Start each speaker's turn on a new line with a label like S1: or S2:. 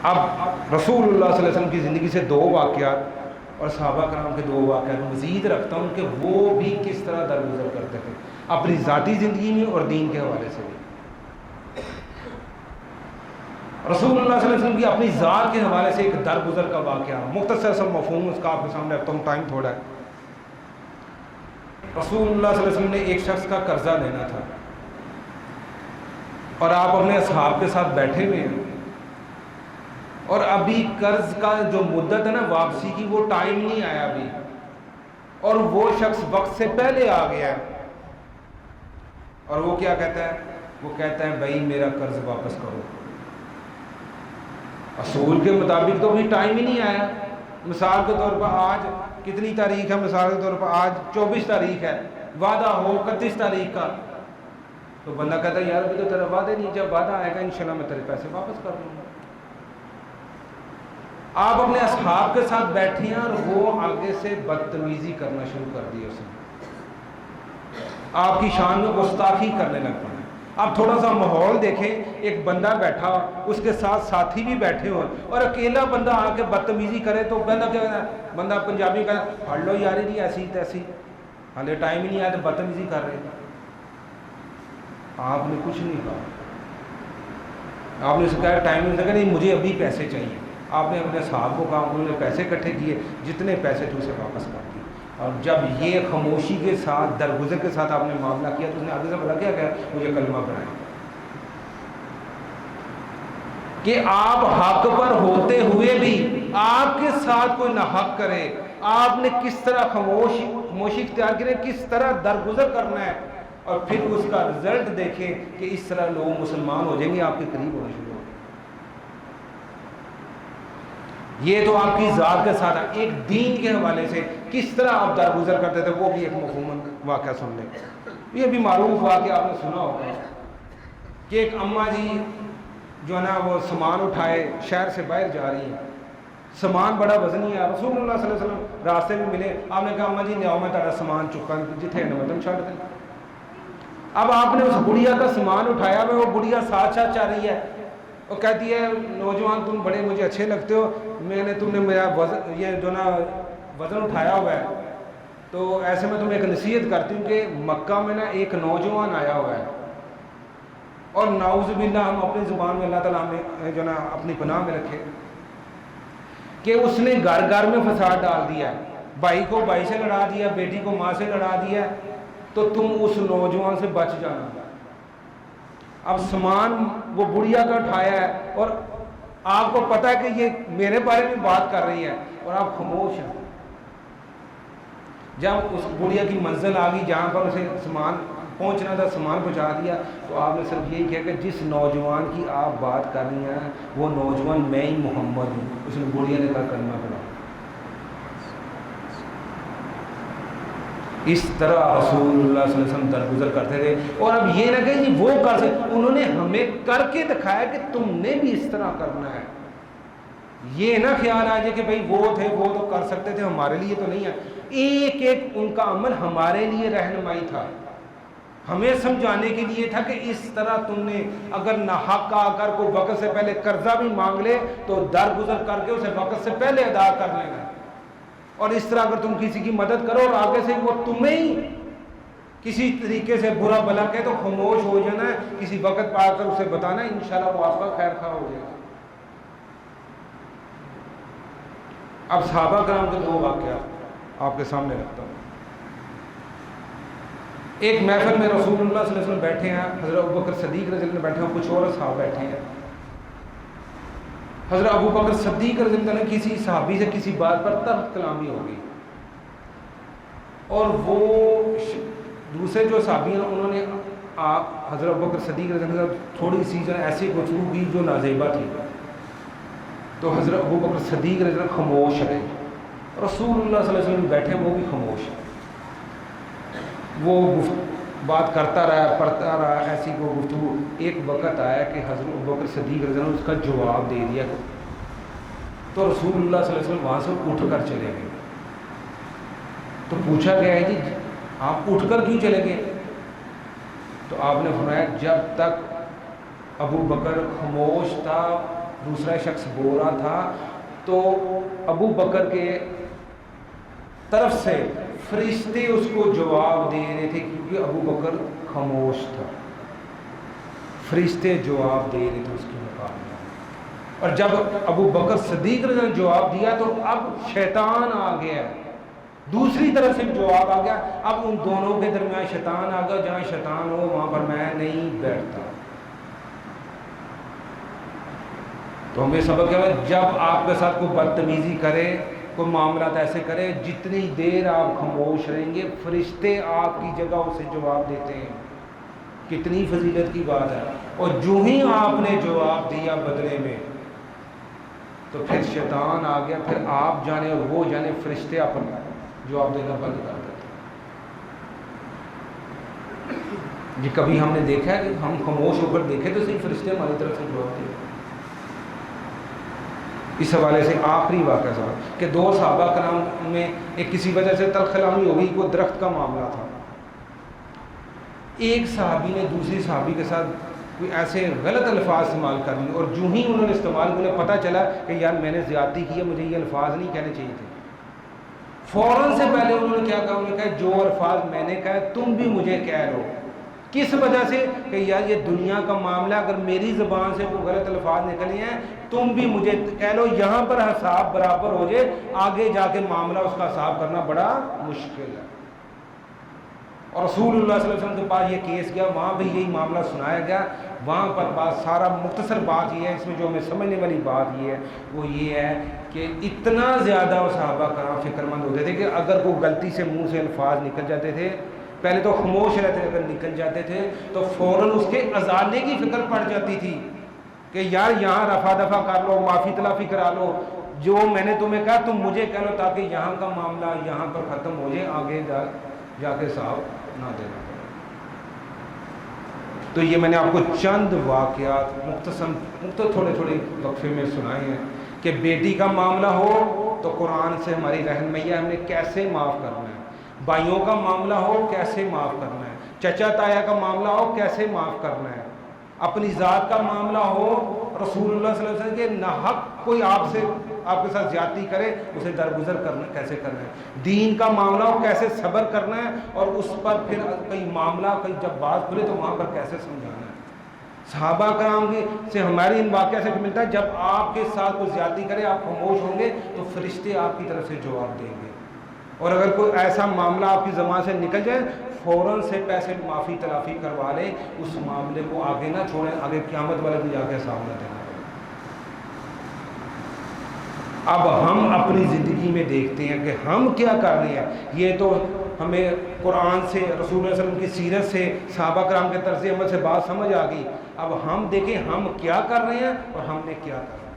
S1: اب رسول اللہ صلی اللہ علیہ وسلم کی زندگی سے دو واقعات اور صحابہ کرام کے دو واقعات مزید رکھتا ہوں کہ وہ بھی کس طرح درگزر کرتے تھے اپنی ذاتی زندگی میں اور دین کے حوالے سے بھی۔ رسول اللہ صلی اللہ علیہ وسلم کی اپنی ذات کے حوالے سے ایک درگزر کا واقعہ، مختصر سا مفہوم اس کا آپ کے سامنے رکھتا ہوں، ٹائم تھوڑا ہے۔ رسول اللہ صلی اللہ علیہ وسلم نے ایک شخص کا قرضہ لینا تھا اور آپ اپنے اصحاب کے ساتھ بیٹھے ہوئے ہیں اور ابھی قرض کا جو مدت ہے نا واپسی کی، وہ ٹائم نہیں آیا ابھی، اور وہ شخص وقت سے پہلے آ گیا ہے، اور وہ کیا کہتا ہے؟ وہ کہتا ہے بھائی میرا قرض واپس کرو۔ اصول کے مطابق تو ابھی ٹائم ہی نہیں آیا۔ مثال کے طور پر آج کتنی تاریخ ہے؟ مثال کے طور پر آج 24 تاریخ ہے، وعدہ ہو 31 تاریخ کا، تو بندہ کہتا ہے یار ابھی تو تیرا وعدہ نہیں، جب وعدہ آئے گا انشاءاللہ میں تیرے پیسے واپس کر دوں گا۔ آپ اپنے اصحاب کے ساتھ بیٹھے ہیں اور وہ آگے سے بدتمیزی کرنا شروع کر دی، اس نے آپ کی شان میں گستاخی کرنے لگ پڑے۔ آپ تھوڑا سا ماحول دیکھیں، ایک بندہ بیٹھا، اس کے ساتھ ساتھی بھی بیٹھے ہوں اور اکیلا بندہ آ کے بدتمیزی کرے تو بندہ کیا کہتا ہے؟ بندہ پنجابی کا پڑھ لو یاری نہیں ایسی تیسی، حالے ٹائم ہی نہیں آیا تو بدتمیزی کر رہے۔ آپ نے کچھ نہیں کہا، آپ نے اسے کہا ٹائم نہیں کہا نہیں مجھے ابھی پیسے چاہیے۔ آپ نے اپنے صاحب کو کہا، انہوں نے پیسے اکٹھے کیے، جتنے پیسے تھے اسے واپس کر دیے۔ اور جب یہ خاموشی کے ساتھ درگزر کے ساتھ آپ نے معاملہ کیا تو اس نے آگے سے بولا کیا کہ مجھے کلمہ پڑھائیں، کہ آپ حق پر ہوتے ہوئے بھی آپ کے ساتھ کوئی ناحق کرے، آپ نے کس طرح خاموشی اختیار کی، کس طرح درگزر کرنا ہے، اور پھر اس کا رزلٹ دیکھیں کہ اس طرح لوگ مسلمان ہو جائیں گے، آپ کے قریب ہونا شروع ہو۔ یہ تو آپ کی ذات کے ساتھ ایک دین کے حوالے سے کس طرح آپ درگزر کرتے تھے، وہ بھی ایک مفہوم واقعہ سن لیں۔ یہ بھی معروف واقعہ آپ نے سنا ہوگا کہ ایک اماں جی جو ہے نا وہ سامان اٹھائے شہر سے باہر جا رہی ہیں، سامان بڑا وزنی ہے، رسول اللہ صلی اللہ علیہ وسلم راستے میں ملے، آپ نے کہا اماں جی لیاؤ میں تارا سامان چکا جتھے نمتن چھڑ دیں۔ اب آپ نے اس بڑھیا کا سامان اٹھایا وہ بڑھیا ساتھ ساتھ چاہ رہی ہے، وہ کہتی ہے نوجوان تم بڑے مجھے اچھے لگتے ہو، تم نے میرا وزن یہ جو نا وزن اٹھایا ہوا ہے، تو ایسے میں تمہیں ایک نصیحت کرتی ہوں کہ مکہ میں نا ایک نوجوان آیا ہوا ہے، اور نعوذ باللہ ہم اپنی زبان میں اللہ تعالیٰ نے جو نا اپنی پناہ میں رکھے کہ اس نے گھر گھر میں فساد ڈال دیا ہے، بھائی کو بھائی سے لڑا دیا، بیٹی کو ماں سے لڑا دیا، تو تم اس نوجوان سے بچ جانا۔ اب سامان وہ بڑھیا کا اٹھایا ہے اور آپ کو پتا ہے کہ یہ میرے بارے میں بات کر رہی ہے اور آپ خاموش ہیں۔ جب اس بڑھیا کی منزل آ گئی جہاں پر اسے سامان پہنچنا تھا، سامان پہنچا دیا، تو آپ نے صرف یہی کہا کہ جس نوجوان کی آپ بات کر رہی ہیں وہ نوجوان میں ہی محمد ہوں۔ اس نے بڑھیا نے کہا کلمہ پڑھا۔ اس طرح رسول اللہ صلی اللہ علیہ وسلم درگزر کرتے تھے، اور اب یہ نہ کہ جی وہ کر سکتے، انہوں نے ہمیں کر کے دکھایا کہ تم نے بھی اس طرح کرنا ہے۔ یہ نہ خیال آ جائے کہ بھئی وہ تھے وہ تو کر سکتے تھے، ہمارے لیے تو نہیں ہے۔ ایک ایک ان کا عمل ہمارے لیے رہنمائی تھا، ہمیں سمجھانے کے لیے تھا کہ اس طرح تم نے اگر ناحق آ کر کوئی وقت سے پہلے قرضہ بھی مانگ لے تو درگزر کر کے اسے وقت سے پہلے ادا کر لینا، اور اس طرح اگر تم کسی کی مدد کرو اور آگے سے وہ تمہیں ہی کسی طریقے سے برا بلا کہ تو خاموش ہو جانا ہے، کسی وقت پا کر اسے بتانا ہے، انشاءاللہ وہ آپ کا خیر خواہ ہو جائے گا۔ اب صحابہ کرام کے دو واقعات آپ کے سامنے رکھتا ہوں۔ ایک محفل میں رسول اللہ صلی اللہ علیہ وسلم بیٹھے ہیں، حضرت ابوبکر صدیق رضی اللہ عنہ بیٹھے ہیں، کچھ اور صحابہ بیٹھے ہیں۔ حضرت ابوبکر صدیق رضی اللہ عنہ کسی صحابی سے کسی بات پر تلخ کلامی ہو گئی، اور وہ دوسرے جو صحابی ہیں انہوں نے حضرت ابوبکر صدیق رضی اللہ عنہ تھوڑی سی جو ایسی گفتگو کی جو نازیبہ تھی، تو حضرت ابوبکر صدیق رضی اللہ عنہ خاموش رہے، رسول اللہ صلی اللہ علیہ وسلم بیٹھے وہ بھی خاموش ہیں۔ وہ بات کرتا رہا پڑھتا رہا، ایسی کو گفتگو، ایک وقت آیا کہ حضرت ابوبکر صدیق رضی اللہ عنہ اس کا جواب دے دیا، تو رسول اللہ صلی اللہ علیہ وسلم وہاں سے اٹھ کر چلے گئے۔ تو پوچھا گیا ہے جی آپ اٹھ کر کیوں چلے گئے؟ تو آپ نے فرمایا جب تک ابو بکر خاموش تھا دوسرا شخص بول رہا تھا تو ابو بکر کے طرف سے فرشتے اس کو جواب دے رہے تھے کیونکہ ابو بکر خاموش تھا. فرشتے جواب دے رہے تھے اس کے مقابلے میں. اور جب ابو بکر صدیق نے جواب دیا تو اب شیطان آ گیا, دوسری طرف سے جواب آ گیا. اب ان دونوں کے درمیان شیطان آ گیا, جہاں شیطان ہو وہاں پر میں نہیں بیٹھتا. تو ہمیں سبق کیا ہے, جب آپ کے ساتھ کوئی بدتمیزی کرے, کوئی معاملات ایسے کرے, جتنی دیر آپ خاموش رہیں گے فرشتے آپ کی جگہ اسے جواب دیتے ہیں. کتنی فضیلت کی بات ہے. اور جو ہی آپ نے جواب دیا بدلے میں تو پھر شیطان آ گیا, پھر آپ جانے اور وہ جانے فرشتے اپنا جواب دینا بند کر دیتے. یہ کبھی ہم نے دیکھا ہے کہ ہم خاموش ہو کر دیکھے تو صحیح فرشتے ہماری طرف سے جواب دے. اس حوالے سے آخری واقعہ صاحب کہ دو صحابہ کرام میں ایک کسی وجہ سے تلخ کلامی ہو گئی, کوئی درخت کا معاملہ تھا. ایک صحابی نے دوسری صحابی کے ساتھ کوئی ایسے غلط الفاظ استعمال کر لیے, اور جو ہی انہوں نے استعمال کیا انہیں پتہ چلا کہ یار میں نے زیادتی کی ہے, مجھے یہ الفاظ نہیں کہنے چاہیے تھے. فوراً سے پہلے انہوں نے کیا کہا, انہوں نے کہا جو الفاظ میں نے کہا تم بھی مجھے کہہ لو. کس وجہ سے کہ یار یہ دنیا کا معاملہ, اگر میری زبان سے کوئی غلط الفاظ نکلے ہیں تم بھی مجھے کہہ لو, یہاں پر حساب برابر ہو جائے, آگے جا کے معاملہ اس کا حساب کرنا بڑا مشکل ہے. اور رسول اللہ صلی اللہ علیہ وسلم کے پاس یہ کیس گیا, وہاں بھی یہی معاملہ سنایا گیا. وہاں پر بات سارا مختصر بات یہ ہے, اس میں جو ہمیں سمجھنے والی بات یہ ہے وہ یہ ہے کہ اتنا زیادہ وہ صحابہ کرام فکر مند ہوتے تھے کہ اگر کوئی غلطی سے منہ سے الفاظ نکل جاتے تھے, پہلے تو خاموش رہتے تھے, اگر نکل جاتے تھے تو فوراً اس کے ازالنے کی فکر پڑ جاتی تھی کہ یار یہاں رفع دفع کر لو, معافی تلافی کرا لو, جو میں نے تمہیں کہا تم مجھے کہہ لو تاکہ یہاں کا معاملہ یہاں پر ختم ہو جائے, آگے جا کے صاحب نہ دینا پڑے. تو یہ میں نے آپ کو چند واقعات مختصر تھوڑے تھوڑے وقفے میں سنائے ہیں کہ بیٹی کا معاملہ ہو تو قرآن سے ہماری رہنمائی ہے, ہم نے کیسے معاف کرنا ہے. بھائیوں کا معاملہ ہو کیسے معاف کرنا ہے. چچا تایا کا معاملہ ہو کیسے معاف کرنا ہے. اپنی ذات کا معاملہ ہو, رسول اللہ صلی اللہ علیہ وسلم کے ناحق کوئی آپ کے ساتھ زیادتی کرے اسے درگزر کرنا کیسے کرنا ہے. دین کا معاملہ ہو کیسے صبر کرنا ہے, اور اس پر پھر کئی معاملہ کئی جب بات کھلے تو وہاں پر کیسے سمجھانا ہے. صحابہ کرام سے ہماری ان واقعہ سے ملتا ہے جب آپ کے ساتھ کوئی زیادتی کرے آپ خاموش ہوں گے تو فرشتے آپ کی طرف سے جواب دیں گے. اور اگر کوئی ایسا معاملہ آپ کی زبان سے نکل جائے فوراً سے پیسے معافی تلافی کروا لیں, اس معاملے کو آگے نہ چھوڑیں, آگے قیامت والے بھی جا کے سامنے دینا. اب ہم اپنی زندگی میں دیکھتے ہیں کہ ہم کیا کر رہے ہیں. یہ تو ہمیں قرآن سے, رسول اللہ علیہ وسلم کی سیرت سے, صحابہ کرام کے طرز عمل سے بات سمجھ آ گئی. اب ہم دیکھیں ہم کیا کر رہے ہیں اور ہم نے کیا کرنا ہے.